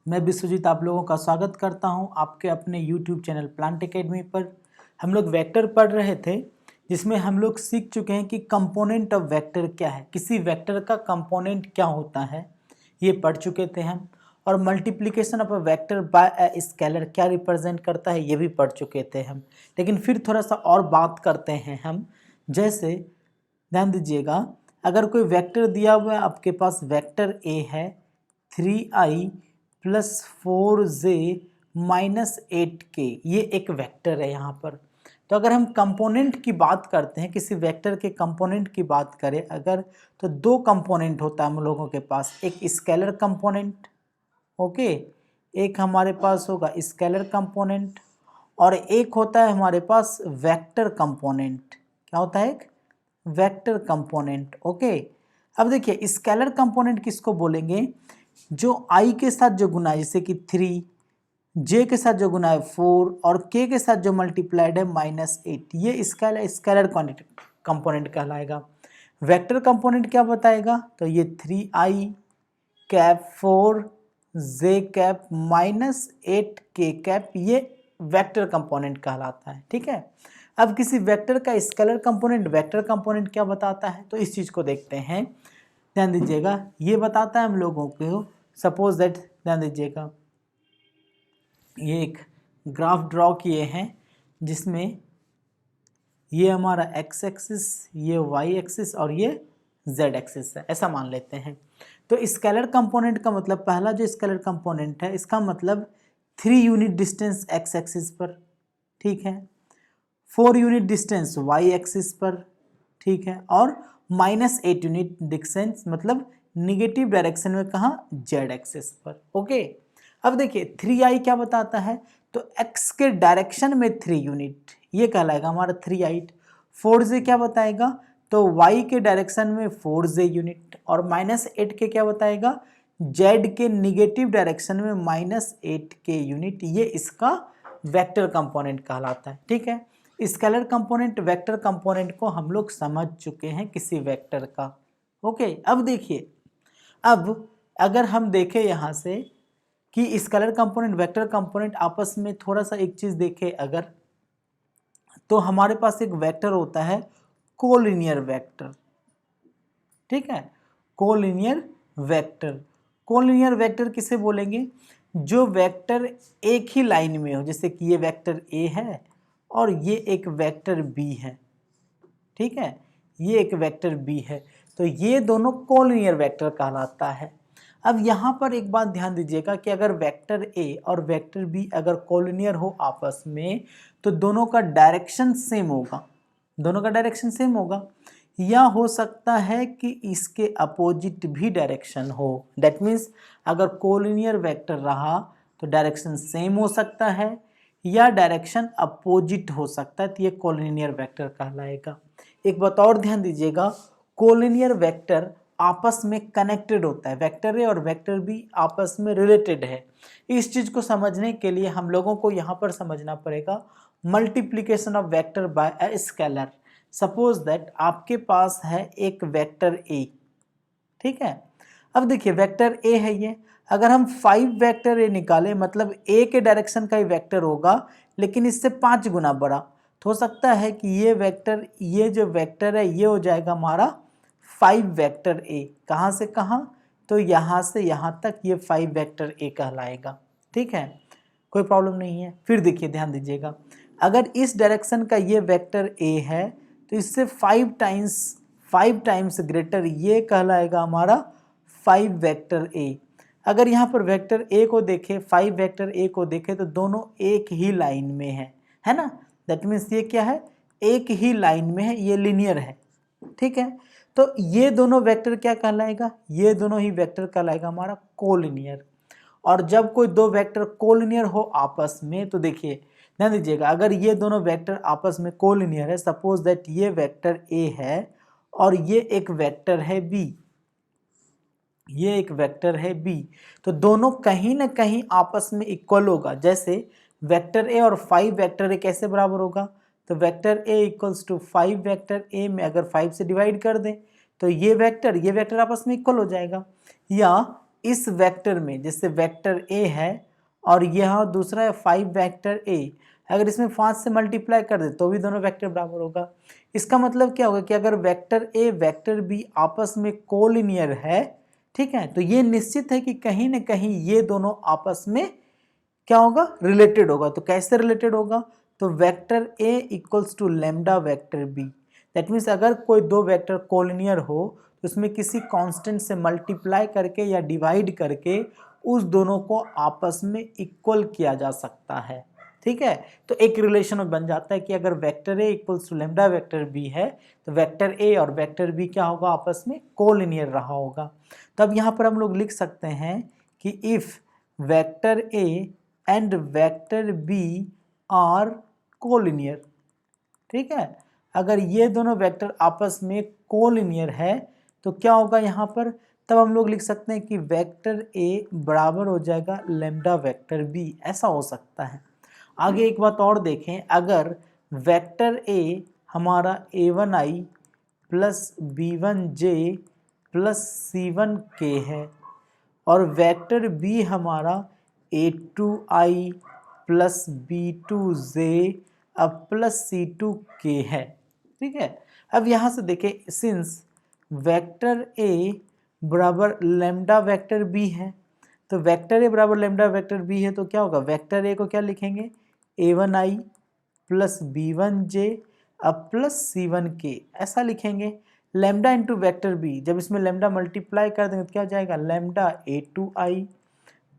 मैं विश्वजीत आप लोगों का स्वागत करता हूं आपके अपने YouTube चैनल प्लांट एकेडमी पर। हम लोग वेक्टर पढ़ रहे थे जिसमें हम लोग सीख चुके हैं कि कंपोनेंट ऑफ वेक्टर क्या है, किसी वेक्टर का कंपोनेंट क्या होता है, ये पढ़ चुके थे हम। और multiplication of a vector by a scalar क्या रिप्रेजेंट करता है ये भी पढ़ चुके थे हम। लेकिन फिर थोड़ा सा और बात करते हैं हम। जैसे ध्यान दीजिएगा, अगर कोई वेक्टर दिया हुआ है, आपके पास वेक्टर ए है 3i plus 4j minus 8k, ये एक वेक्टर है यहाँ पर। तो अगर हम कंपोनेंट की बात करते हैं, किसी वेक्टर के कंपोनेंट की बात करें अगर, तो दो कंपोनेंट होता है हम लोगों के पास, एक स्केलर कंपोनेंट, ओके, एक हमारे पास होगा स्केलर कंपोनेंट, और एक होता है हमारे पास वेक्टर कंपोनेंट। क्या होता है? एक वेक्टर कंपोनेंट, ओके। अब देखिए स्केलर कंपोनेंट किसको बोलेंगे? जो i के साथ जो गुना है, जैसे कि 3, j के साथ जो गुना है 4 और k के साथ जो मल्टीप्लाइड है -8, ये स्केलर कंपोनेंट कहलाएगा। वेक्टर कंपोनेंट क्या बताएगा? तो ये 3i cap 4j cap -8k cap, ये वेक्टर कंपोनेंट कहलाता है, ठीक है। अब किसी वेक्टर का स्केलर कंपोनेंट वेक्टर कंपोनेंट क्या बताता है, तो इस चीज़ को देखते हैं। ध्यान दीजिएगा, ये बताता है हम लोगों को, सपोज दैट, ध्यान दीजिएगा, ये एक ग्राफ ड्रॉ किए हैं जिसमें ये हमारा x एक्सिस, ये y एक्सिस और ये z एक्सिस है, ऐसा मान लेते हैं। तो स्केलर कंपोनेंट का मतलब, पहला जो स्केलर कंपोनेंट है इसका मतलब 3 यूनिट डिस्टेंस x एक्सिस पर, ठीक है, 4 यूनिट डिस्टेंस y एक्सिस पर, ठीक है, और -8 यूनिट डिस्टेंस मतलब निगेटिव डायरेक्शन में कहाँ? z एक्सिस पर, ओके। अब देखिए 3i क्या बताता है? तो x के डायरेक्शन में 3 यूनिट, ये कहलाएगा हमारा 3i। 4j क्या बताएगा? तो y के डायरेक्शन में 4j यूनिट, और -8 के क्या बताएगा? z के निगेटिव डायरेक्शन में -8k यूनिट, ये इसका वेक्टर कंपोनेंट कहलाता है, ठीक है। स्केलर कंपोनेंट वेक्टर कंपोनेंट को हम लोग समझ चुके हैं किसी वेक्टर का, ओके। अब देखिए, अब अगर हम देखें यहाँ से कि स्केलर कंपोनेंट वेक्टर कंपोनेंट आपस में थोड़ा सा एक चीज़ देखें अगर, तो हमारे पास एक वेक्टर होता है कोलिनियर वेक्टर, ठीक है, कोलिनियर वेक्टर। कोलिनियर वेक्टर किसे बोलेंगे? जो वेक्टर एक ही लाइन में हो, जैसे कि ये वेक्टर ए है और ये एक वेक्टर बी है, ठीक है, ये एक वेक्टर बी है, तो ये दोनों कोलिनियर वेक्टर कहलाता है। अब यहाँ पर एक बात ध्यान दीजिएगा कि अगर वेक्टर ए और वेक्टर बी अगर कोलिनियर हो आपस में, तो दोनों का डायरेक्शन सेम होगा, दोनों का डायरेक्शन सेम होगा, या हो सकता है कि इसके अपोजिट भी डायरेक्शन हो। दैट मीन्स अगर कोलिनियर वेक्टर रहा तो डायरेक्शन सेम हो सकता है या डायरेक्शन अपोजिट हो सकता है, तो ये कोलिनियर वेक्टर कहलाएगा। एक बात और ध्यान दीजिएगा, कोलिनियर वेक्टर आपस में कनेक्टेड होता है, वेक्टर ए और वेक्टर बी आपस में रिलेटेड है। इस चीज़ को समझने के लिए हम लोगों को यहाँ पर समझना पड़ेगा multiplication of vector by a scalar. Suppose that आपके पास है एक वेक्टर ए, ठीक है। अब देखिए वेक्टर ए है ये, अगर हम 5 वेक्टर ए निकालें, मतलब ए के डायरेक्शन का ही वेक्टर होगा लेकिन इससे 5 गुना बड़ा, तो हो सकता है कि ये वेक्टर, ये जो वेक्टर है ये हो जाएगा हमारा 5 वेक्टर ए। कहाँ से कहाँ? तो यहाँ से यहाँ तक ये 5 वेक्टर ए कहलाएगा, ठीक है, कोई प्रॉब्लम नहीं है। फिर देखिए ध्यान दीजिएगा, अगर इस डायरेक्शन का ये वेक्टर ए है तो इससे 5 टाइम्स ग्रेटर ये कहलाएगा हमारा 5 वेक्टर ए। अगर यहाँ पर वेक्टर ए को देखें, 5 वेक्टर ए को देखें, तो दोनों एक ही लाइन में है ना। दैट मीन्स ये क्या है? एक ही लाइन में है, ये लीनियर है, ठीक है। तो ये दोनों वेक्टर क्या कहलाएगा? ये दोनों ही वेक्टर कहलाएगा हमारा कोलिनियर। और जब कोई दो वेक्टर कोलिनियर हो आपस में, तो देखिए ध्यान दीजिएगा, अगर ये दोनों वेक्टर आपस में कोलिनियर है, सपोज दैट ये वेक्टर ए है और ये एक वेक्टर है बी, ये एक वेक्टर है बी, तो दोनों कहीं ना कहीं आपस में इक्वल होगा। जैसे वेक्टर ए और 5 वेक्टर ए कैसे बराबर होगा? तो vector A equals to 5 vector A में अगर 5 से डिवाइड कर दें तो ये वेक्टर आपस में इक्वल हो जाएगा। या इस वेक्टर में, जैसे वेक्टर ए है और यह दूसरा है 5 वेक्टर ए, अगर इसमें 5 से मल्टीप्लाई कर दे तो भी दोनों वेक्टर बराबर होगा। इसका मतलब क्या होगा कि अगर वेक्टर ए वेक्टर बी आपस में कोलिनियर है, ठीक है, तो ये निश्चित है कि कहीं ना कहीं ये दोनों आपस में क्या होगा, रिलेटेड होगा। तो कैसे रिलेटेड होगा, तो vector A equals to lambda vector B. That means अगर कोई दो वेक्टर कोलिनियर हो तो उसमें किसी कांस्टेंट से मल्टीप्लाई करके या डिवाइड करके उस दोनों को आपस में इक्वल किया जा सकता है, ठीक है। तो एक रिलेशन में बन जाता है कि अगर vector A equals to lambda vector B है तो वेक्टर ए और वेक्टर बी क्या होगा, आपस में कोलिनियर रहा होगा। तब यहाँ पर हम लोग लिख सकते हैं कि if vector A and vector B are collinear, ठीक है, अगर ये दोनों वेक्टर आपस में कोलिनियर है तो क्या होगा यहाँ पर, तब हम लोग लिख सकते हैं कि वेक्टर ए बराबर हो जाएगा लेमडा वेक्टर बी, ऐसा हो सकता है। आगे एक बात और देखें, अगर वेक्टर ए हमारा a1i plus b1j plus c1k है और वेक्टर बी हमारा a2i प्लस b2j अब प्लस c2k है, ठीक है। अब यहाँ से देखें, सिंस वेक्टर ए बराबर लेमडा वेक्टर बी है, तो वेक्टर ए बराबर लेमडा वेक्टर बी है तो क्या होगा, वेक्टर ए को क्या लिखेंगे, a1i प्लस b1j अब प्लस c1k, ऐसा लिखेंगे। लेमडा इंटू वेक्टर बी, जब इसमें लेमडा मल्टीप्लाई कर देंगे तो क्या हो जाएगा, lambda a2i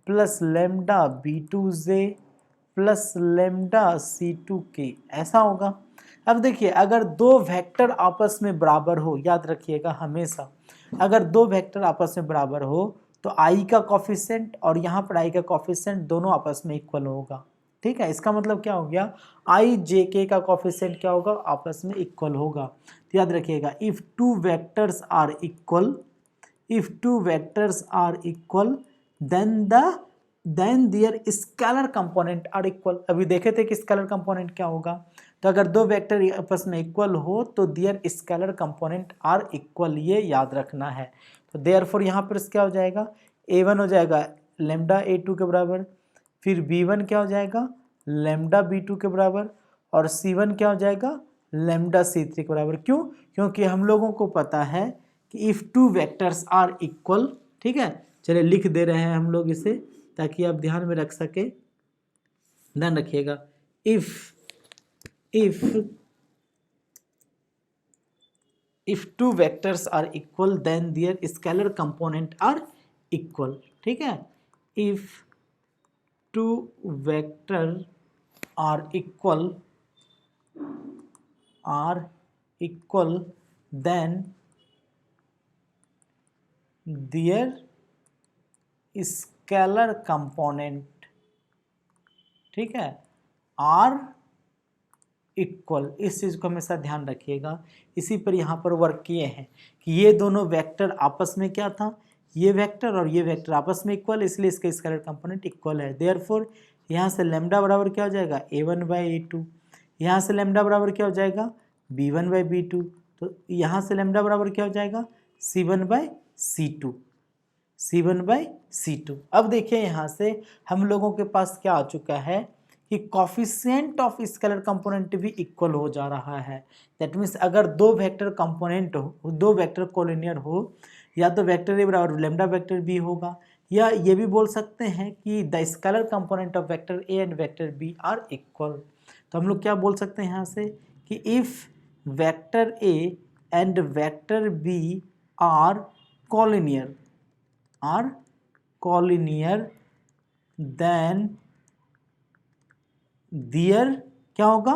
plus lambda b2j plus lambda c2k, ऐसा होगा। अब देखिए, अगर दो वेक्टर आपस में बराबर हो, याद रखिएगा हमेशा, अगर दो वेक्टर आपस में बराबर हो तो i का कॉफिशिएंट और यहाँ पर i का कॉफिशिएंट दोनों आपस में इक्वल होगा, ठीक है। इसका मतलब क्या हो गया, i j k का कॉफिशिएंट क्या होगा, आपस में इक्वल होगा। तो याद रखिएगा, if two vectors are equal, if two vectors are equal then their scalar component are equal. अभी देखे थे कि स्केलर कंपोनेंट क्या होगा, तो अगर दो वेक्टर आपस में इक्वल हो तो their scalar component are equal, ये याद रखना है। तो देयरफॉर यहाँ पर क्या हो जाएगा, a1 हो जाएगा लेमडा a2 के बराबर, फिर b1 क्या हो जाएगा, लेमडा b2 के बराबर, और c1 क्या हो जाएगा, लेमडा c3 के बराबर। क्यों, क्योंकि हम लोगों को पता है कि if two vectors are equal, ठीक है। चलिए लिख दे रहे हैं हम लोग इसे ताकि आप ध्यान में रख सके, ध्यान रखिएगा। if two vectors are equal then their scalar component are equal, ठीक है। if two vector are equal then their scalar component, ठीक है, आर इक्वल। इस चीज़ को हमेशा ध्यान रखिएगा, इसी पर यहाँ पर वर्क किए हैं कि ये दोनों वेक्टर आपस में क्या था, ये वेक्टर और ये वेक्टर आपस में इक्वल, इसलिए इसका स्केलर कंपोनेंट इक्वल है। देयरफॉर यहाँ से लेमडा बराबर क्या हो जाएगा, a1/a2, यहाँ से लेमडा बराबर क्या हो जाएगा, b1/b2, तो यहाँ से लेमडा बराबर क्या हो जाएगा, c1/c2। अब देखिए यहाँ से हम लोगों के पास क्या आ चुका है कि कॉफिशिएंट ऑफ स्केलर कंपोनेंट भी इक्वल हो जा रहा है। दैट मीन्स अगर दो वेक्टर कंपोनेंट हो, दो वेक्टर कोलिनियर हो, या तो वेक्टर ए बराबर लेमडा वेक्टर बी होगा, या ये भी बोल सकते हैं कि the scalar component of vector A and vector B are equal. तो हम लोग क्या बोल सकते हैं यहाँ से कि if vector A and vector B are collinear, then their क्या होगा,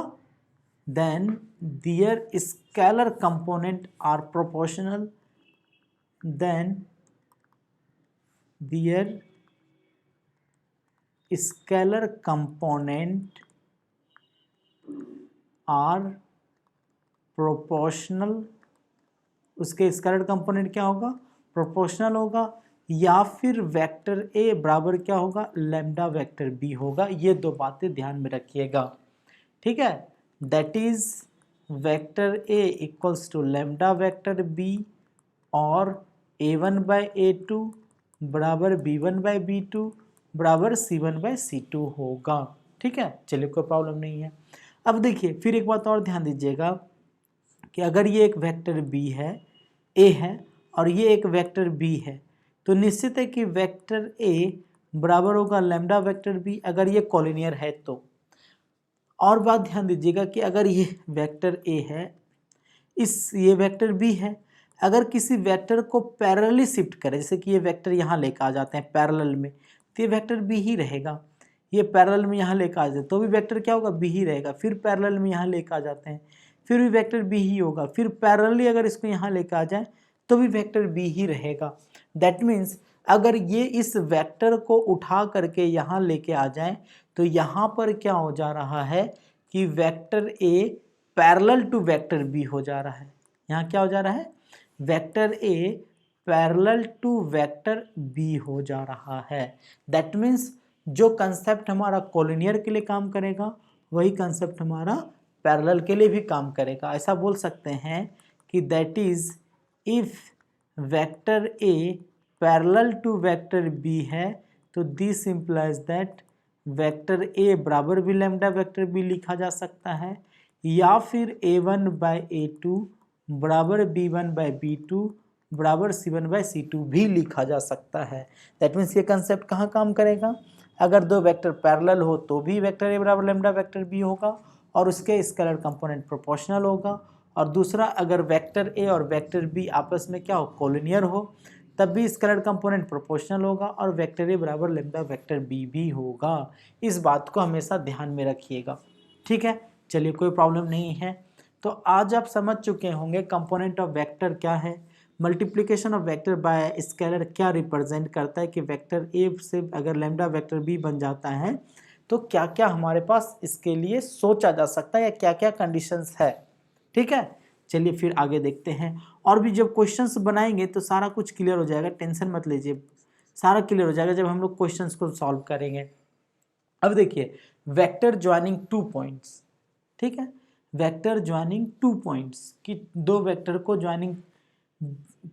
then their scalar component are proportional, then their scalar component are proportional. उसके स्केलर कंपोनेंट क्या होगा, प्रोपोर्शनल होगा, या फिर वेक्टर ए बराबर क्या होगा, लेमडा वेक्टर बी होगा। ये दो बातें ध्यान में रखिएगा, ठीक है। That is vector A equals to lambda vector B और a1/a2 बराबर b1/b2 बराबर c1/c2 होगा। ठीक है, चलिए कोई प्रॉब्लम नहीं है। अब देखिए फिर एक बात और ध्यान दीजिएगा कि अगर ये एक वेक्टर b है, a है, और ये एक वेक्टर b है, तो निश्चित है कि वेक्टर a बराबर होगा लैम्डा वेक्टर b, अगर ये कॉलिनियर है तो। और बात ध्यान दीजिएगा कि अगर ये वेक्टर a है, ये वेक्टर b है, अगर किसी वेक्टर को पैरेलली शिफ्ट करें, जैसे कि ये वेक्टर यहाँ लेकर आ जाते हैं पैरेलल में, तो ये वेक्टर b ही रहेगा। ये पैरेलल में यहाँ लेकर आ जाते तो भी वेक्टर क्या होगा, b ही रहेगा। फिर पैरेलल में यहाँ लेकर आ जाते हैं, फिर भी वेक्टर b ही होगा। फिर पैरेलली अगर इसको यहाँ लेकर आ जाए तो भी वेक्टर b ही रहेगा। दैट मीन्स अगर ये इस वेक्टर को उठा करके यहाँ लेके आ जाए तो यहाँ पर क्या हो जा रहा है कि vector a parallel to vector b हो जा रहा है। यहाँ क्या हो जा रहा है, vector a parallel to vector b हो जा रहा है। दैट मीन्स जो कंसेप्ट हमारा कोलिनियर के लिए काम करेगा वही कंसेप्ट हमारा पैरेलल के लिए भी काम करेगा। ऐसा बोल सकते हैं कि that is if vector a parallel to vector b है तो this implies that vector a बराबर भी लैम्डा वेक्टर b लिखा जा सकता है, या फिर a1/a2 बराबर b1/b2 बराबर c1/c2 भी लिखा जा सकता है। दैट मीन्स ये कंसेप्ट कहाँ काम करेगा, अगर दो वेक्टर पैरेलल हो तो भी वेक्टर a बराबर लैम्डा वेक्टर b होगा और उसके स्केलर कंपोनेंट प्रोपोर्शनल होगा। और दूसरा, अगर वेक्टर a और वेक्टर b आपस में क्या हो, कोलिनियर हो, तब भी स्केलर कंपोनेंट प्रोपोर्शनल होगा और वेक्टर a बराबर लैम्डा वेक्टर b भी होगा। इस बात को हमेशा ध्यान में रखिएगा। ठीक है, चलिए कोई प्रॉब्लम नहीं है। तो आज आप समझ चुके होंगे कंपोनेंट ऑफ वेक्टर क्या है, multiplication of vector by scalar क्या रिप्रेजेंट करता है, कि वेक्टर a से अगर लैम्डा वेक्टर b बन जाता है तो क्या क्या हमारे पास इसके लिए सोचा जा सकता है या क्या क्या कंडीशंस है। ठीक है, चलिए फिर आगे देखते हैं। और भी जब क्वेश्चंस बनाएंगे तो सारा कुछ क्लियर हो जाएगा, टेंशन मत लीजिए, सारा क्लियर हो जाएगा जब हम लोग क्वेश्चंस को सॉल्व करेंगे। अब देखिए वेक्टर ज्वाइनिंग 2 पॉइंट्स, ठीक है, वेक्टर ज्वाइनिंग 2 पॉइंट्स कि दो वेक्टर को ज्वाइनिंग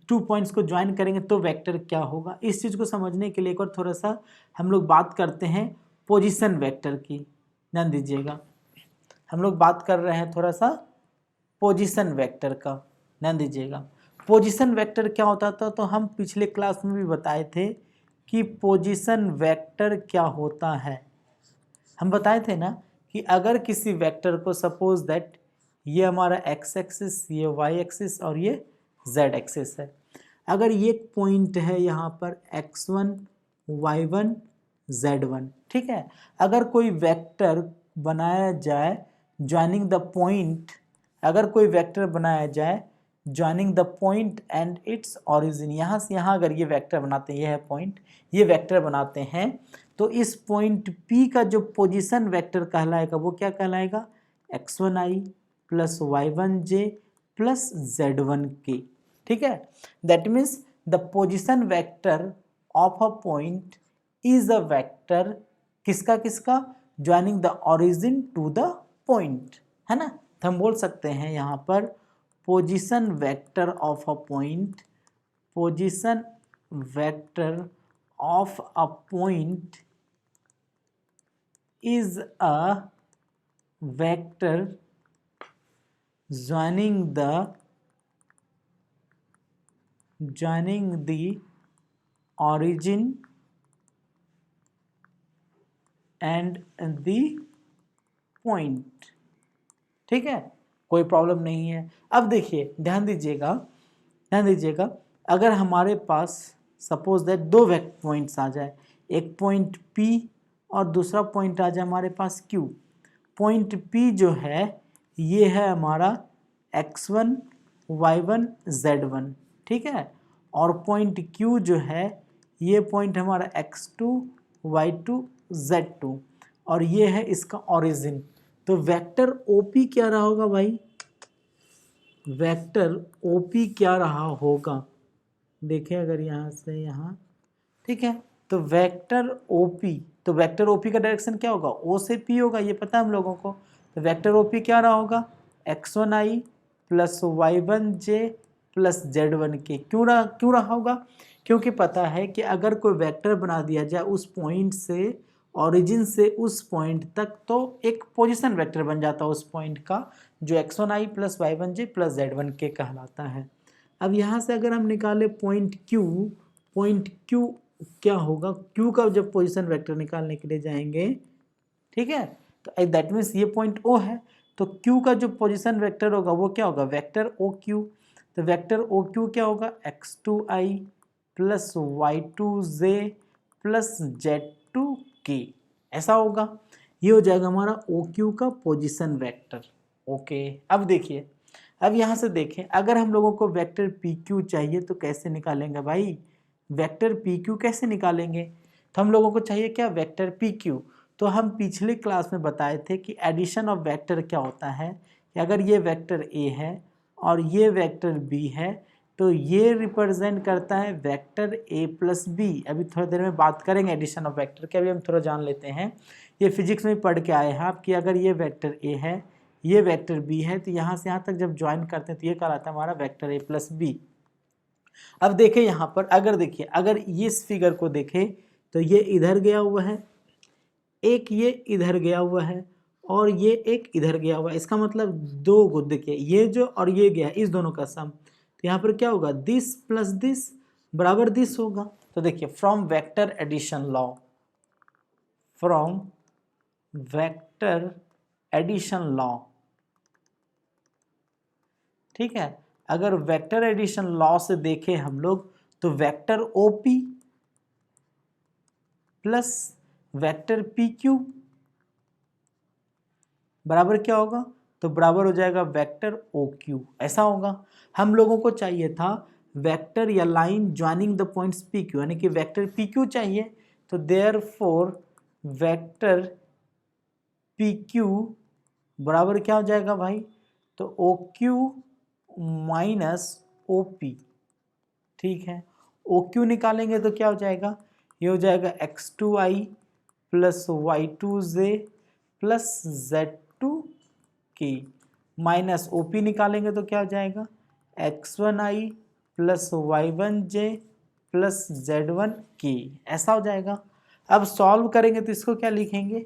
2 पॉइंट्स को ज्वाइन करेंगे तो वेक्टर क्या होगा। इस चीज़ को समझने के लिए एक और थोड़ा सा हम लोग बात करते हैं पोजीशन वेक्टर की। ध्यान दीजिएगा, हम लोग बात कर रहे हैं थोड़ा सा पोजीशन वेक्टर का। ध्यान दीजिएगा, पोजीशन वेक्टर क्या होता था, तो हम पिछले क्लास में भी बताए थे कि पोजीशन वेक्टर क्या होता है। हम बताए थे ना कि अगर किसी वेक्टर को सपोज दैट ये हमारा एक्स एक्सिस, ये वाई एक्सिस और ये जेड एक्सिस है, अगर ये पॉइंट है यहाँ पर x1 y1 z1, ठीक है, अगर कोई वेक्टर बनाया जाए ज्वाइनिंग द पॉइंट, अगर कोई वेक्टर बनाया जाए joining the point and its origin, यहाँ से यहाँ अगर ये वेक्टर बनाते हैं, ये है पॉइंट, ये वेक्टर बनाते हैं, तो इस पॉइंट P का जो पोजीशन वेक्टर कहलाएगा वो क्या कहलाएगा, x1i plus y1j plus z1k। ठीक है, that means the position vector of a point is a vector किसका किसका, joining the origin to the point, है ना। तो हम बोल सकते हैं यहाँ पर position vector of a point, position vector of a point is a vector joining the origin and the point। ठीक है, कोई प्रॉब्लम नहीं है। अब देखिए ध्यान दीजिएगा, अगर हमारे पास सपोज दैट दो पॉइंट्स आ जाए, एक पॉइंट P और दूसरा पॉइंट आ जाए हमारे पास Q। पॉइंट P जो है ये है हमारा x1 y1 z1, ठीक है, और पॉइंट Q जो है ये पॉइंट हमारा x2 y2 z2, और ये है इसका ओरिजिन। तो वेक्टर OP क्या रहा होगा भाई, वेक्टर OP क्या रहा होगा, देखें अगर यहाँ से यहाँ, ठीक है, तो वेक्टर OP, तो वेक्टर OP का डायरेक्शन क्या होगा, O से P होगा, ये पता है हम लोगों को। तो वेक्टर OP क्या रहा होगा, x1i plus y1j plus z1k। क्यों रहा होगा, क्योंकि पता है कि अगर कोई वेक्टर बना दिया जाए उस पॉइंट से, ओरिजिन से उस पॉइंट तक, तो एक पोजीशन वेक्टर बन जाता है उस पॉइंट का, जो x1i plus y1j plus z1k कहलाता है। अब यहाँ से अगर हम निकाले पॉइंट Q क्या होगा, Q का जब पोजीशन वेक्टर निकालने के लिए जाएंगे, ठीक है, तो दैट मीन्स ये पॉइंट O है, तो Q का जो पोजीशन वेक्टर होगा वो क्या होगा, वेक्टर OQ। तो वेक्टर OQ क्या होगा, x2i plus y2j plus z2k, ऐसा होगा। ये हो जाएगा हमारा OQ का पोजीशन वेक्टर। ओके, अब देखिए, अब यहाँ से देखें, अगर हम लोगों को वेक्टर PQ चाहिए तो कैसे निकालेंगे भाई, वेक्टर PQ कैसे निकालेंगे, तो हम लोगों को चाहिए क्या, वेक्टर PQ। तो हम पिछले क्लास में बताए थे कि एडिशन ऑफ वेक्टर क्या होता है, कि अगर ये वेक्टर A है और ये वेक्टर B है तो ये रिप्रेजेंट करता है वेक्टर A प्लस B। अभी थोड़ी देर में बात करेंगे एडिशन ऑफ वेक्टर के, अभी हम थोड़ा जान लेते हैं। ये फिजिक्स में पढ़ के आए हैं आप कि अगर ये वेक्टर A है, ये वेक्टर B है, तो यहाँ से यहाँ तक जब ज्वाइन करते हैं तो ये कहलाता है हमारा वेक्टर A प्लस B। अब देखें यहाँ पर, अगर देखिए, अगर इस फिगर को देखें तो ये इधर गया हुआ है, एक ये इधर गया हुआ है और ये एक इधर गया हुआ है, इसका मतलब दो को देखिए, ये जो और ये गया, इस दोनों का सम, तो यहाँ पर क्या होगा, दिस प्लस दिस बराबर दिस होगा। तो देखिए, from vector addition law, from vector addition law, ठीक है, अगर वेक्टर एडिशन लॉ से देखें हम लोग तो vector OP plus vector PQ बराबर क्या होगा, तो बराबर हो जाएगा वेक्टर OQ, ऐसा होगा। हम लोगों को चाहिए था वेक्टर या line joining the points PQ, यानी कि वेक्टर PQ चाहिए, तो देयरफॉर वेक्टर PQ बराबर क्या हो जाएगा भाई, तो OQ माइनस OP, ठीक है। OQ निकालेंगे तो क्या हो जाएगा, ये हो जाएगा x2i plus y2j plus z2k, minus OP निकालेंगे तो क्या हो जाएगा, x1i plus y1j plus z1k, ऐसा हो जाएगा। अब सॉल्व करेंगे तो इसको क्या लिखेंगे,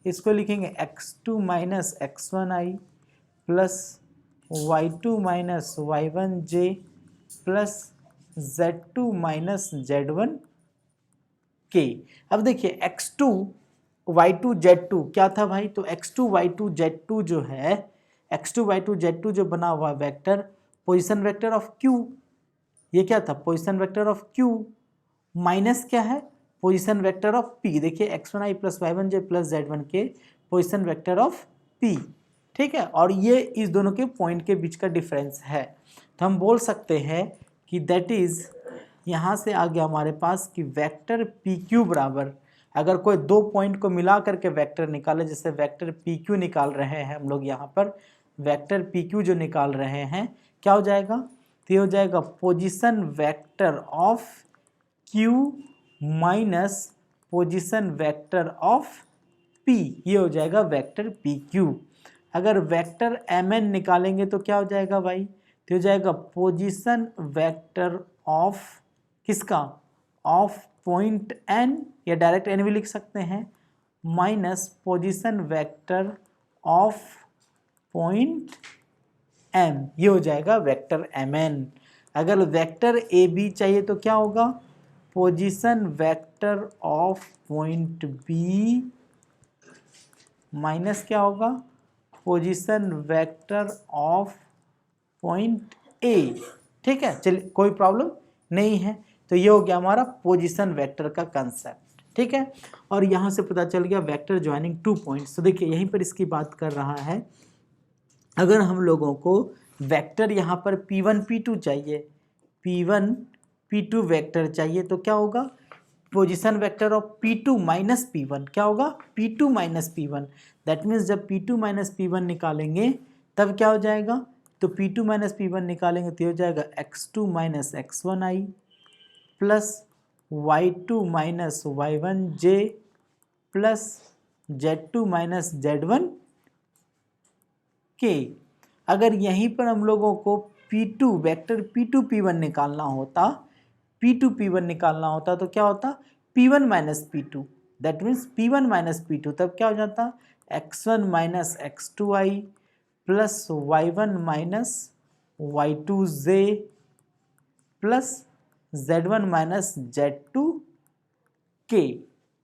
इसको लिखेंगे x2 minus x1i plus y2 minus y1j plus z2 minus z1k। अब देखिए x2 y2 z2 क्या था भाई, तो x2 y2 z2 जो है, x2 y2 z2 जो बना हुआ vector, position vector of q, ये क्या था, position vector of q, minus क्या है, पोजीशन वेक्टर ऑफ p। देखिए x1i plus y1j plus z1k position vector of p, ठीक है, और ये इस दोनों के पॉइंट के बीच का डिफरेंस है। तो हम बोल सकते हैं कि दैट इज, यहाँ से आ गया हमारे पास कि वेक्टर PQ बराबर, अगर कोई दो पॉइंट को मिला करके वेक्टर निकाले, जैसे वेक्टर PQ निकाल रहे हैं हम लोग, यहाँ पर वेक्टर PQ जो निकाल रहे हैं, क्या हो जाएगा, तो ये हो जाएगा position vector of Q minus position vector of P, ये हो जाएगा वेक्टर PQ। अगर वेक्टर MN निकालेंगे तो क्या हो जाएगा भाई, तो हो जाएगा पोजीशन वेक्टर ऑफ किसका, ऑफ पॉइंट N, या डायरेक्ट N भी लिख सकते हैं, minus position vector of point M, ये हो जाएगा वेक्टर MN। अगर वेक्टर AB चाहिए तो क्या होगा, position vector of point B minus क्या होगा, position vector of point A, ठीक है, चलिए कोई प्रॉब्लम नहीं है। तो ये हो गया हमारा पोजीशन वेक्टर का कंसेप्ट, ठीक है। और यहाँ से पता चल गया वेक्टर ज्वाइनिंग टू पॉइंट्स। तो देखिए यहीं पर इसकी बात कर रहा है, अगर हम लोगों को वेक्टर यहाँ पर P1 P2 चाहिए, P1 P2 वेक्टर चाहिए, तो क्या होगा, position vector of P2 minus P1 क्या होगा, P2 minus P1। That means जब P2 माइनस P1 निकालेंगे तब क्या हो जाएगा, तो P2 माइनस P1 निकालेंगे तो हो जाएगा x2 minus x1i plus y2 minus y1j plus z2 minus z1k। अगर यहीं पर हम लोगों को P2 वेक्टर P2 P1 निकालना होता P2 P1 निकालना होता तो क्या होता, P1 minus P2, that means P1 minus P2, तब क्या हो जाता, x1 minus x2i plus y1 minus y2j plus z1 minus z2k।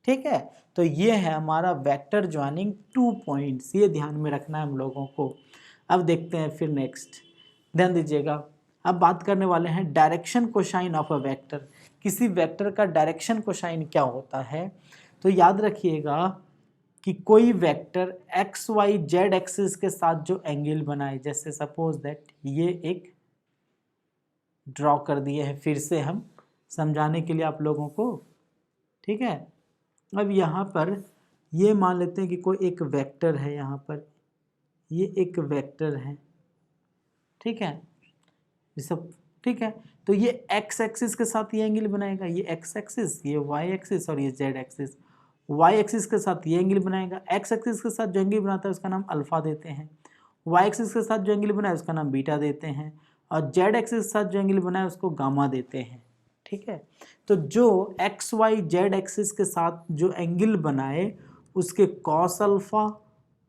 ठीक है, तो ये है हमारा वेक्टर ज्वाइनिंग 2 पॉइंट्स, ये ध्यान में रखना है हम लोगों को। अब देखते हैं फिर नेक्स्ट, ध्यान दीजिएगा। अब बात करने वाले हैं direction cosine of a vector. किसी वेक्टर का डायरेक्शन कोसाइन क्या होता है, तो याद रखिएगा कि कोई vector X Y Z axis के साथ जो एंगल बनाए, जैसे सपोज दैट ये एक ड्रॉ कर दिए हैं फिर से हम समझाने के लिए आप लोगों को। ठीक है, अब यहाँ पर ये मान लेते हैं कि कोई एक वेक्टर है, यहाँ पर ये एक वेक्टर है। ठीक है, ये सब ठीक है, तो ये एक्स एक्सिस के साथ ये एंगल बनाएगा, ये एक्स एक्सिस, ये वाई एक्सिस और ये जेड एक्सिस। वाई एक्सिस के साथ ये एंगल बनाएगा, एक्स एक्सिस के साथ जो एंगल बनाता है उसका नाम अल्फा देते हैं, वाई एक्सिस के साथ जो एंगल बनाए उसका नाम बीटा देते हैं, और जेड एक्सिस के साथ जो एंगल बनाए उसको गामा देते हैं। ठीक है, तो जो एक्स वाई जेड एक्सिस के साथ जो एंगल बनाए उसके कॉस अल्फा,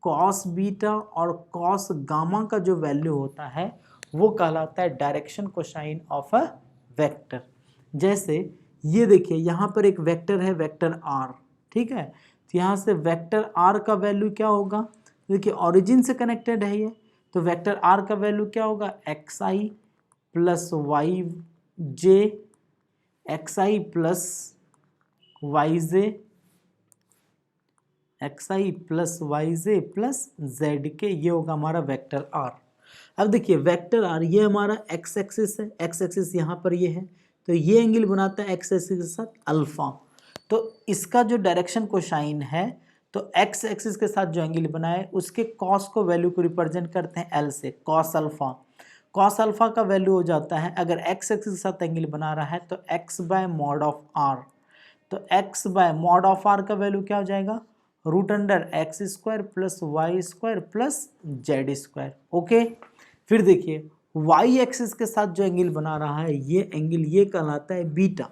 कॉस बीटा और कॉस गामा का जो वैल्यू होता है वो कहलाता है direction cosine of a vector. जैसे ये देखिए यहाँ पर एक वेक्टर है, वेक्टर आर। ठीक है, तो यहाँ से वेक्टर आर का वैल्यू क्या होगा, देखिए ओरिजिन से कनेक्टेड है ये, तो वेक्टर आर का वैल्यू क्या होगा, एक्स आई प्लस वाई जे, एक्स आई प्लस वाई जे, एक्स आई प्लस वाई जे प्लस जेड के, ये होगा हमारा वेक्टर आर। अब देखिए वेक्टर आर ये हमारा एक्स एक्सिस है, एक्स एक्सिस यहाँ पर ये है, तो ये एंगल बनाता है एक्स एक्सिस के साथ अल्फा। तो इसका जो डायरेक्शन कोसाइन है, तो एक्स एक्सिस के साथ जो एंगल बनाए उसके कॉस को वैल्यू को रिप्रेजेंट करते हैं एल से, कॉस अल्फा। कॉस अल्फा का वैल्यू हो जाता है, अगर एक्स एक्सिस के साथ एंगल बना रहा है तो x by mod of r, तो x by mod of r का वैल्यू क्या हो जाएगा, root under x square plus Y square plus Z square. Okay, फिर देखिए वाई एक्सिस के साथ जो एंगल बना रहा है ये एंगल ये कहलाता है बीटा,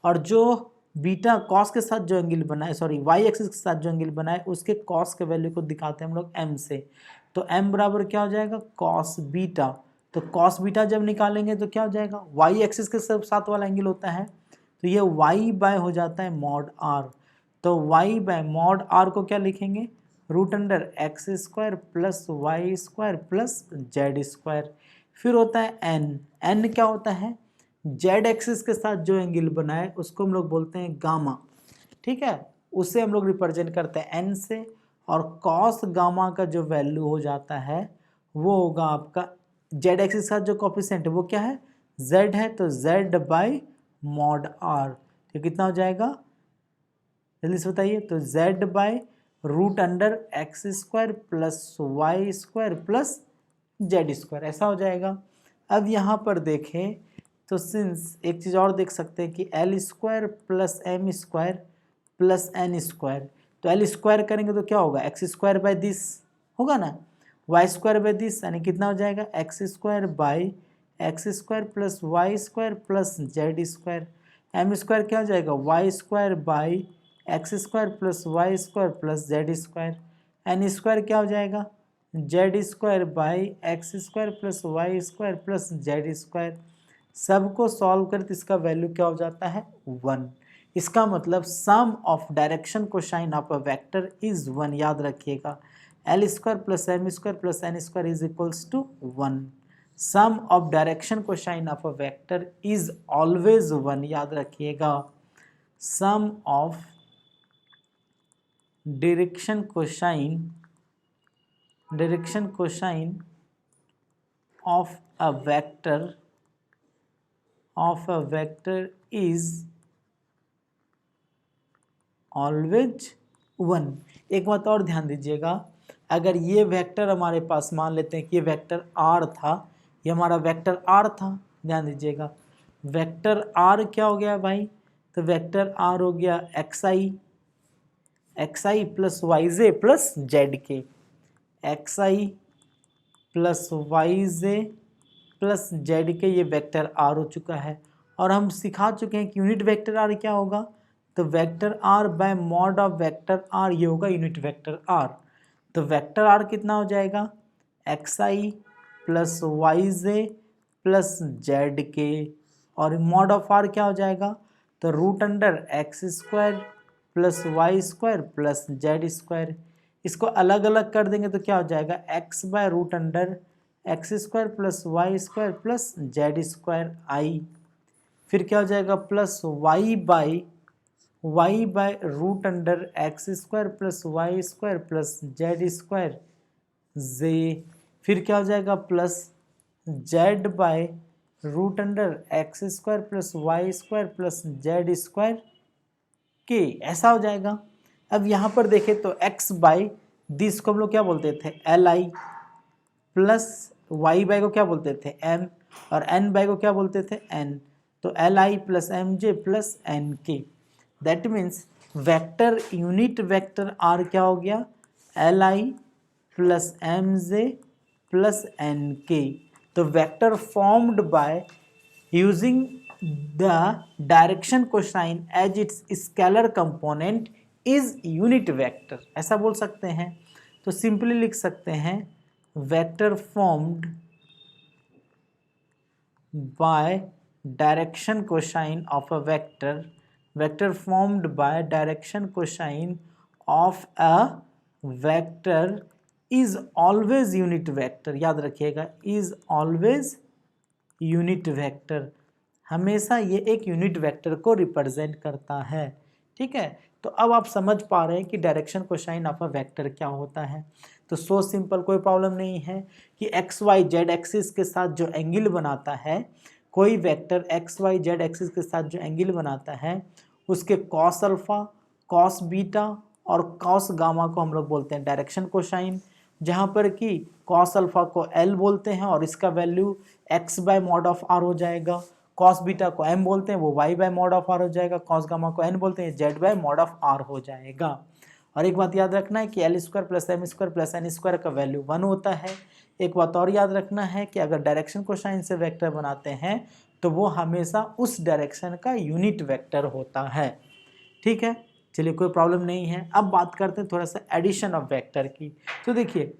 और जो बीटा कॉस के साथ जो एंगल बनाए, सॉरी वाई एक्सिस के साथ जो एंगल बनाए उसके कॉस के वैल्यू को दिखाते हैं हम लोग एम से, तो एम बराबर क्या हो जाएगा, कॉस बीटा। तो कॉस बीटा जब निकालेंगे तो क्या हो जाएगा, वाई एक्सिस के साथ वाला एंगल होता है, तो ये वाई बाय हो जाता है मॉड आर, तो वाई बाय मॉड आर को क्या लिखेंगे, root under x square plus Y square plus Z square. फिर होता है एन, एन क्या होता है, जेड एक्सिस के साथ जो एंगल बनाए उसको हम लोग बोलते हैं गामा। ठीक है, उसे हम लोग रिप्रेजेंट करते हैं एन से, और कॉस गामा का जो वैल्यू हो जाता है वो होगा आपका, जेड एक्सिस के साथ जो कोफिशिएंट है वो क्या है, जेड है, तो जेड बाई मॉड आर, तो कितना हो जाएगा जल्दी से बताइए, तो z by root under x square plus Y square plus Z square, ऐसा हो जाएगा। अब यहाँ पर देखें तो सिंस एक चीज़ और देख सकते हैं कि L square plus M square plus N square, तो एल स्क्वायर करेंगे तो क्या होगा, एक्स स्क्वायर बाय दिस होगा ना, वाई स्क्वायर बाय दिस, यानी कितना हो जाएगा, X square by X square plus Y square plus Z square. M square क्या हो जाएगा, Y square by X square plus Y square plus Z square. N square क्या हो जाएगा, Z square by X square plus Y square plus Z square. सबको solve कर तो इसका वैल्यू क्या हो जाता है, 1। इसका मतलब sum of direction cosine of a vector is 1, याद रखिएगा, l square plus M square plus N square is equals to 1। Sum of direction cosine of a vector is always 1, याद रखिएगा, sum of direction cosine of a vector is always 1। एक बात और ध्यान दीजिएगा, अगर ये वेक्टर हमारे पास मान लेते हैं कि ये वेक्टर r था, ये हमारा वेक्टर r था, ध्यान दीजिएगा वेक्टर r क्या हो गया भाई, तो वेक्टर r हो गया xi प्लस वाई जे प्लस जेड के, xi प्लस वाई जे प्लस जेड के, ये वेक्टर आर हो चुका है। और हम सिखा चुके हैं कि यूनिट वेक्टर आर क्या होगा, तो vector R by mod of vector R ये होगा यूनिट वेक्टर आर। तो वेक्टर आर कितना हो जाएगा, xi plus yj plus Z K, और मॉड ऑफ आर क्या हो जाएगा, तो root under x square plus Y square plus Z square. इसको अलग अलग कर देंगे तो क्या हो जाएगा, x by root under x square plus Y square plus Z square i. फिर क्या हो जाएगा, plus y by root under x square plus Y square plus Z square j. फिर क्या हो जाएगा, plus z by root under x square plus Y square plus Z square k, ऐसा हो जाएगा। अब यहाँ पर देखें तो x बाई दिस को हम लोग क्या बोलते थे, L i, plus y by को क्या बोलते थे, m, और n बाई को क्या बोलते थे, n। तो l i plus m j plus n k, that means vector unit vector r क्या हो गया, l i plus m j plus n k. तो vector formed by using the direction cosine as its scalar component is unit vector, ऐसा बोल सकते हैं। तो simply लिख सकते हैं vector formed bye direction cosine of a vector, vector formed bye direction cosine of a vector is always unit vector. याद रखिएगा, इज ऑलवेज यूनिट वेक्टर, हमेशा ये एक यूनिट वेक्टर को रिप्रेजेंट करता है। ठीक है, तो अब आप समझ पा रहे हैं कि direction cosine of a vector क्या होता है। तो सो सिंपल, कोई प्रॉब्लम नहीं है कि एक्स वाई जेड एक्सिस के साथ जो एंगल बनाता है, कोई vector X Y Z axis के साथ जो एंगल बनाता है उसके कॉस अल्फा, कॉस बीटा और कॉस गामा को हम लोग बोलते हैं डायरेक्शन कोसाइन, जहाँ पर कि कॉस अल्फा को एल बोलते हैं और इसका value X by mod of R हो जाएगा, कॉस बीटा को एम बोलते हैं वो Y by mod of R हो जाएगा, कॉस गामा को एन बोलते हैं Z by mod of R हो जाएगा। और एक बात याद रखना है कि L square plus M square plus N square का वैल्यू 1 होता है। एक बात और याद रखना है कि अगर डायरेक्शन कोसाइन से वेक्टर बनाते हैं तो वो हमेशा उस डायरेक्शन का यूनिट वेक्टर होता है। ठीक है, चलिए कोई प्रॉब्लम नहीं है। अब बात करते हैं थोड़ा सा एडिशन ऑफ वेक्टर की। तो देखिए,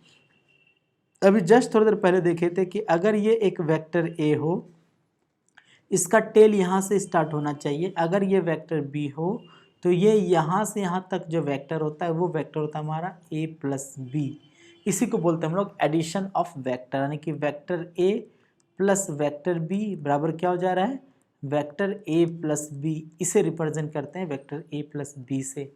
अभी जस्ट थोड़ी देर पहले देखे थे कि अगर ये एक वेक्टर ए हो, इसका टेल यहाँ से स्टार्ट होना चाहिए। अगर ये वेक्टर बी हो तो ये यहाँ से यहाँ तक जो वेक्टर होता है वो वेक्टर होता है हमारा ए प्लस बी। इसी को बोलते हैं हम लोग एडिशन ऑफ वेक्टर, यानी कि वेक्टर ए प्लस वेक्टर बी बराबर क्या हो जा रहा है, वेक्टर ए प्लस बी। इसे रिप्रेजेंट करते हैं वेक्टर ए प्लस बी से।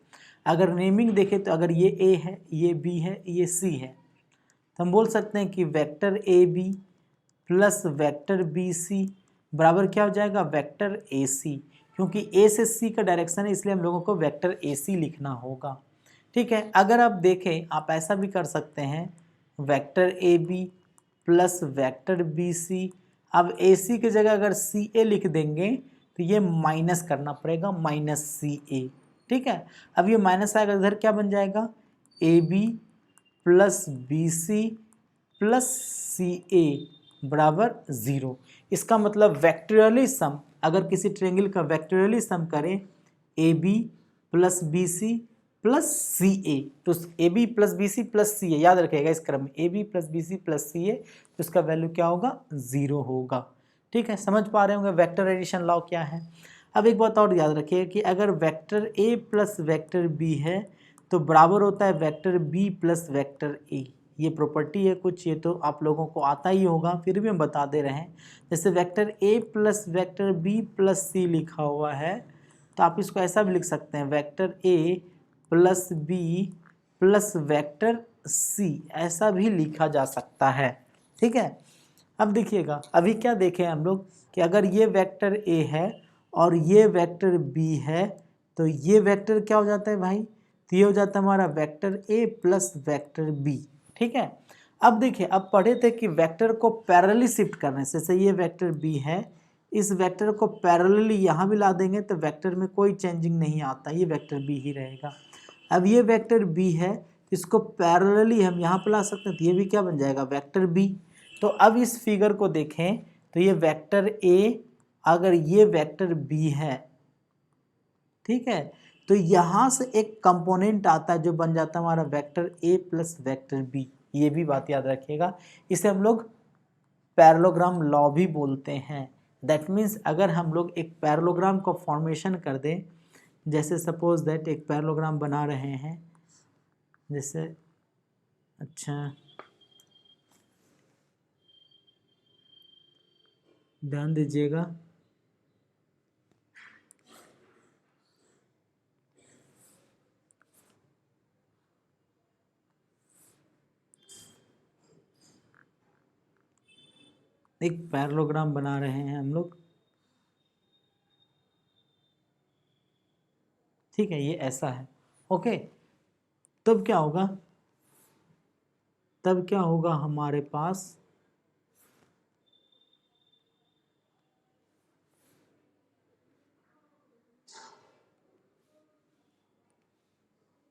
अगर नेमिंग देखें तो अगर ये ए है, ये बी है, ये सी है, तो हम बोल सकते हैं कि vector A B plus vector B C बराबर क्या हो जाएगा, वेक्टर ए सी। क्योंकि ए से सी का डायरेक्शन है इसलिए हम लोगों को वेक्टर ए सी लिखना होगा। ठीक है, अगर आप देखें आप ऐसा भी कर सकते हैं vector A B plus vector B C. अब ए सी की जगह अगर सी ए लिख देंगे तो ये माइनस करना पड़ेगा, माइनस सी ए। ठीक है, अब ये माइनस आएगा इधर क्या बन जाएगा, a B plus b c plus c a बराबर 0। इसका मतलब वेक्टोरियली सम, अगर किसी ट्रायंगल का वेक्टोरियली सम करें a B plus b c plus c a, तो a B plus b c plus c a, याद रखिएगा इस क्रम में a B plus b c plus c a, तो इसका वैल्यू क्या होगा, 0 होगा। ठीक है, समझ पा रहे होंगे वेक्टर एडिशन लॉ क्या है। अब एक बात और याद रखिए कि अगर वेक्टर ए प्लस वेक्टर बी है तो बराबर होता है vector B plus vector A. ये प्रॉपर्टी है कुछ, ये तो आप लोगों को आता ही होगा, फिर भी हम बता दे रहे हैं। जैसे वेक्टर ए plus vector B plus c लिखा हुआ है तो आप इसको ऐसा भी लिख सकते हैं वेक्टर ए plus B plus vector C, ऐसा भी लिखा जा सकता है। ठीक है, अब देखिएगा अभी क्या देखें हम लोग कि अगर ये वेक्टर ए है और ये वेक्टर बी है तो ये वेक्टर क्या हो जाता है भाई, तो ये हो जाता है हमारा वेक्टर ए प्लस वेक्टर बी। ठीक है, अब देखिए, अब पढ़े थे कि वेक्टर को पैरेलली शिफ्ट करने से, जैसे ये वेक्टर बी है, इस वेक्टर को पैरेलली यहाँ भी ला देंगे तो वेक्टर में कोई चेंजिंग नहीं आता, ये वेक्टर बी ही रहेगा। अब ये वेक्टर बी है, इसको पैरेलली हम यहाँ पर ला सकते हैं तो ये भी क्या बन जाएगा, वेक्टर बी। तो अब इस फिगर को देखें तो ये वेक्टर ए अगर ये वेक्टर बी है, ठीक है, तो यहाँ से एक कंपोनेंट आता है जो बन जाता है हमारा वेक्टर ए प्लस वेक्टर बी। ये भी बात याद रखिएगा, इसे हम लोग पैरेललोग्राम लॉ भी बोलते हैं। दैट मीन्स अगर हम लोग एक पैरेललोग्राम को फॉर्मेशन कर दें, जैसे सपोज दैट एक पैरेललोग्राम बना रहे हैं, जैसे अच्छा ध्यान दीजिएगा, एक पैरेललोग्राम बना रहे हैं हम लोग, ठीक है, ये ऐसा है, ओके। तब क्या होगा, तब क्या होगा हमारे पास,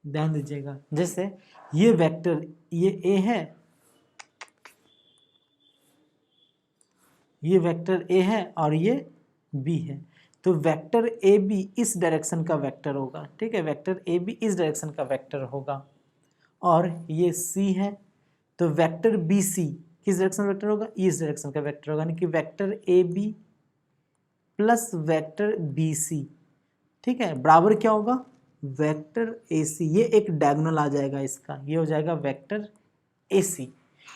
ध्यान दीजिएगा, जैसे ये वेक्टर ये ए है, ये वेक्टर ए है और ये बी है, तो वेक्टर ए बी इस डायरेक्शन का वेक्टर होगा, ठीक है, वेक्टर ए बी इस डायरेक्शन का वेक्टर होगा। और ये सी है, तो वेक्टर बी सी किस डायरेक्शन का वेक्टर होगा, इस डायरेक्शन का वेक्टर होगा, यानी कि vector A B plus vector B C, ठीक है, बराबर क्या होगा, वेक्टर ए सी। ये एक डायगोनल आ जाएगा इसका, ये हो जाएगा वेक्टर ए सी।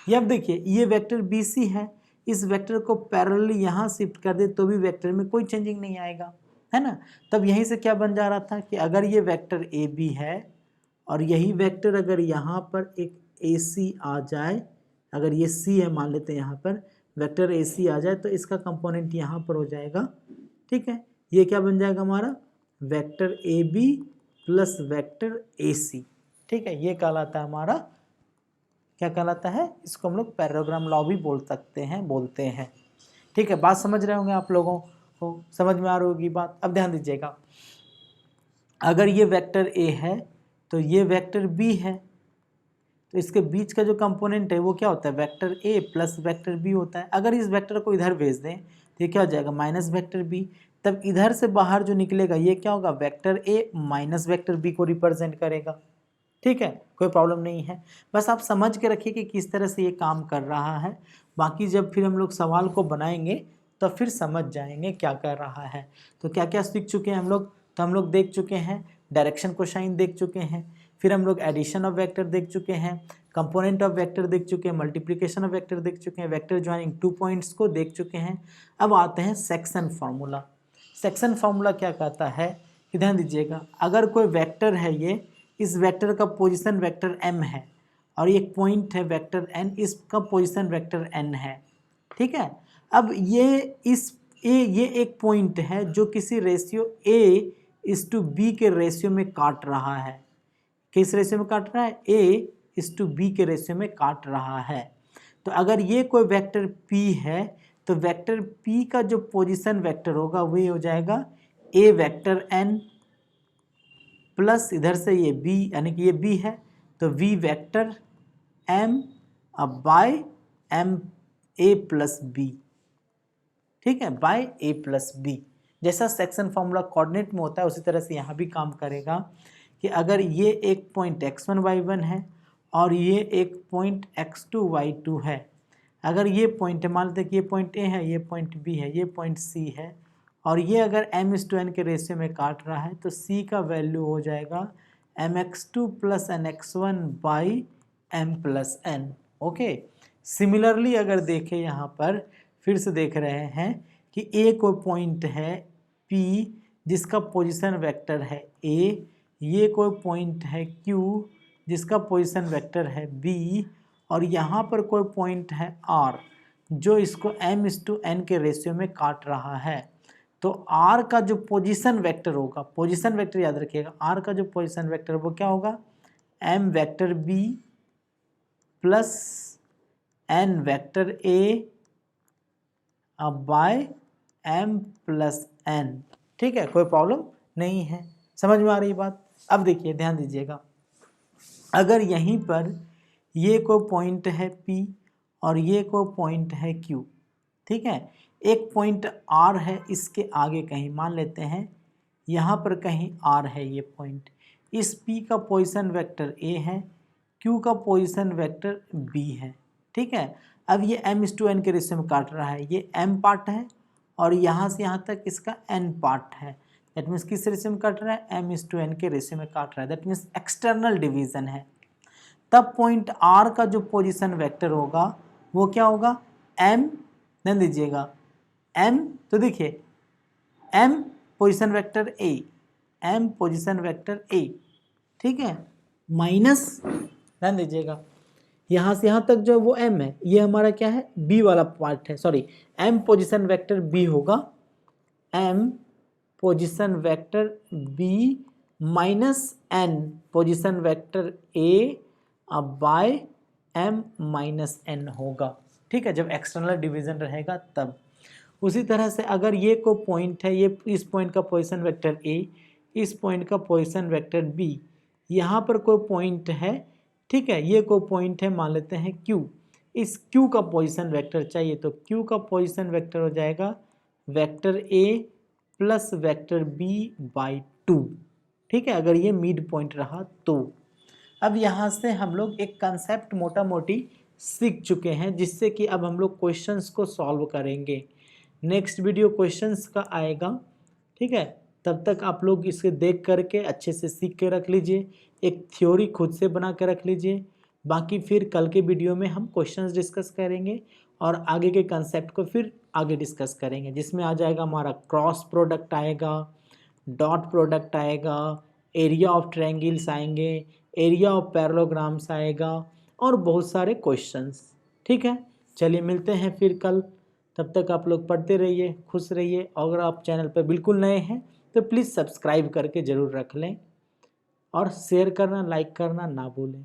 ये अब देखिए, ये वेक्टर बी सी है, इस वेक्टर को पैरेलली यहाँ शिफ्ट कर दे तो भी वेक्टर में कोई चेंजिंग नहीं आएगा, है ना। तब यहीं से क्या बन जा रहा था कि अगर ये वेक्टर ए बी है और यही वेक्टर अगर यहाँ पर एक ए सी आ जाए, अगर ये सी है मान लेते हैं, यहाँ पर वेक्टर ए सी आ जाए तो इसका कंपोनेंट यहाँ पर हो जाएगा, ठीक है, ये क्या बन जाएगा हमारा vector A B plus vector a c, ठीक है, ये कहलाता है हमारा, क्या कहलाता है, इसको हम लोग पैरेललोग्राम लॉ भी बोलते हैं, ठीक है। बात समझ रहे होंगे आप लोगों को, समझ में आ रही होगी बात। अब ध्यान दीजिएगा, अगर ये वेक्टर ए है तो ये वेक्टर बी है, तो इसके बीच का जो कंपोनेंट है वो क्या होता है, वेक्टर ए प्लस वेक्टर बी होता है। अगर इस वेक्टर को इधर भेज दें तो ये क्या हो जाएगा, माइनस वेक्टर बी, तब इधर से बाहर जो निकलेगा ये क्या होगा, vector A minus vector B को रिप्रेजेंट करेगा, ठीक है, कोई प्रॉब्लम नहीं है। बस आप समझ के रखिए कि किस तरह से ये काम कर रहा है, बाकी जब फिर हम लोग सवाल को बनाएंगे तो फिर समझ जाएंगे क्या कर रहा है। तो क्या क्या सीख चुके हैं हम लोग, तो हम लोग देख चुके हैं डायरेक्शन कोसाइन देख चुके हैं, फिर हम लोग एडिशन ऑफ वेक्टर देख चुके हैं, कंपोनेंट ऑफ वेक्टर देख चुके हैं, मल्टीप्लिकेशन ऑफ वेक्टर देख चुके हैं, वेक्टर ज्वाइनिंग 2 पॉइंट्स को देख चुके हैं। अब आते हैं सेक्शन फार्मूला। सेक्शन फार्मूला क्या कहता है कि ध्यान दीजिएगा, अगर कोई वेक्टर है, ये इस वेक्टर का पोजीशन वेक्टर m है और एक पॉइंट है वेक्टर n, इसका पोजीशन वेक्टर n है, ठीक है। अब ये एक पॉइंट है जो किसी रेशियो a:b के रेशियो में काट रहा है, किस रेशियो में काट रहा है, a:b के रेशियो में काट रहा है। तो अगर ये कोई वेक्टर p है तो वेक्टर p का जो पोजीशन वेक्टर होगा वही हो जाएगा a वेक्टर n प्लस इधर से ये b, यानी कि ये b है तो v वेक्टर m अब by m a plus b, ठीक है, बाय a प्लस b। जैसा सेक्शन फॉर्मूला कोऑर्डिनेट में होता है उसी तरह से यहाँ भी काम करेगा कि अगर ये एक पॉइंट x1 y1 है और ये एक पॉइंट x2 y2 है, अगर ये पॉइंट मान लेते हैं कि ये पॉइंट a है, ये पॉइंट b है, ये पॉइंट c है और ये अगर m:n के रेशियो में काट रहा है तो c का वैल्यू हो जाएगा mx2 plus nx1 by m plus n, okay. Similarly अगर देखें यहाँ पर फिर से देख रहे हैं कि a को पॉइंट है p जिसका पोजीशन वेक्टर है a, ये कोई पॉइंट है q जिसका पोजीशन वेक्टर है b और यहाँ पर कोई पॉइंट है r जो इसको m:n के रेशियो में काट रहा है। तो r का जो पोजीशन वेक्टर होगा, पोजीशन वेक्टर याद रखिएगा, r का जो पोजीशन वेक्टर वो क्या होगा, m vector b plus n vector a अब बाय m प्लस n, ठीक है, कोई प्रॉब्लम नहीं है, समझ में आ रही बात। अब देखिए ध्यान दीजिएगा, अगर यहीं पर ये कोई पॉइंट है P और ये कोई पॉइंट है Q, ठीक है। एक पॉइंट आर है इसके आगे कहीं, मान लेते हैं यहाँ पर कहीं आर है ये पॉइंट। इस पी का पोजीशन वेक्टर ए है, क्यू का पोजीशन वेक्टर बी है, ठीक है। अब ये m/n के रेशियो में काट रहा है, ये m पार्ट है और यहाँ से यहाँ तक इसका n पार्ट है। दैट मीन्स किस रेशियो में काट रहा है, m/n के रेशियो में काट रहा है। दैट मीन्स एक्सटर्नल डिवीजन है। तब पॉइंट R का जो पोजीशन वेक्टर होगा वो क्या होगा, m, ध्यान दीजिएगा m, तो देखिए m position vector a, m position vector a, ठीक है, माइनस, ध्यान दीजिएगा यहाँ से यहाँ तक जो वो m है, ये हमारा क्या है, b वाला पार्ट है, sorry m position vector b होगा, m position vector b minus n position vector a अब बाय m माइनस n होगा, ठीक है, जब एक्सटर्नल डिवीजन रहेगा तब। उसी तरह से अगर ये को पॉइंट है, ये इस पॉइंट का पोजीशन वेक्टर a, इस पॉइंट का पोजीशन वेक्टर b, यहाँ पर कोई पॉइंट है, ठीक है, ये को पॉइंट है, मान लेते हैं q, इस q का पोजीशन वेक्टर चाहिए तो q का पोजीशन वेक्टर हो जाएगा vector a plus vector b by 2, ठीक है, अगर ये मिड पॉइंट रहा तो। अब यहाँ से हम लोग एक कंसेप्ट मोटा मोटी सीख चुके हैं, जिससे कि अब हम लोग क्वेश्चंस को सॉल्व करेंगे। नेक्स्ट वीडियो क्वेश्चंस का आएगा, ठीक है, तब तक आप लोग इसे देख करके अच्छे से सीख के रख लीजिए, एक थ्योरी खुद से बना के रख लीजिए। बाकी फिर कल के वीडियो में हम क्वेश्चंस डिस्कस करेंगे और आगे के कंसेप्ट को फिर आगे डिस्कस करेंगे, जिसमें आ जाएगा हमारा क्रॉस प्रोडक्ट आएगा, डॉट प्रोडक्ट आएगा, एरिया ऑफ ट्रायंगल्स आएंगे, एरिया ऑफ पैरेललोग्राम्स आएगा और बहुत सारे क्वेश्चंस, ठीक है। चलिए मिलते हैं फिर कल, तब तक आप लोग पढ़ते रहिए, खुश रहिए। अगर आप चैनल पर बिल्कुल नए हैं तो प्लीज़ सब्सक्राइब करके ज़रूर रख लें और शेयर करना, लाइक करना ना भूलें।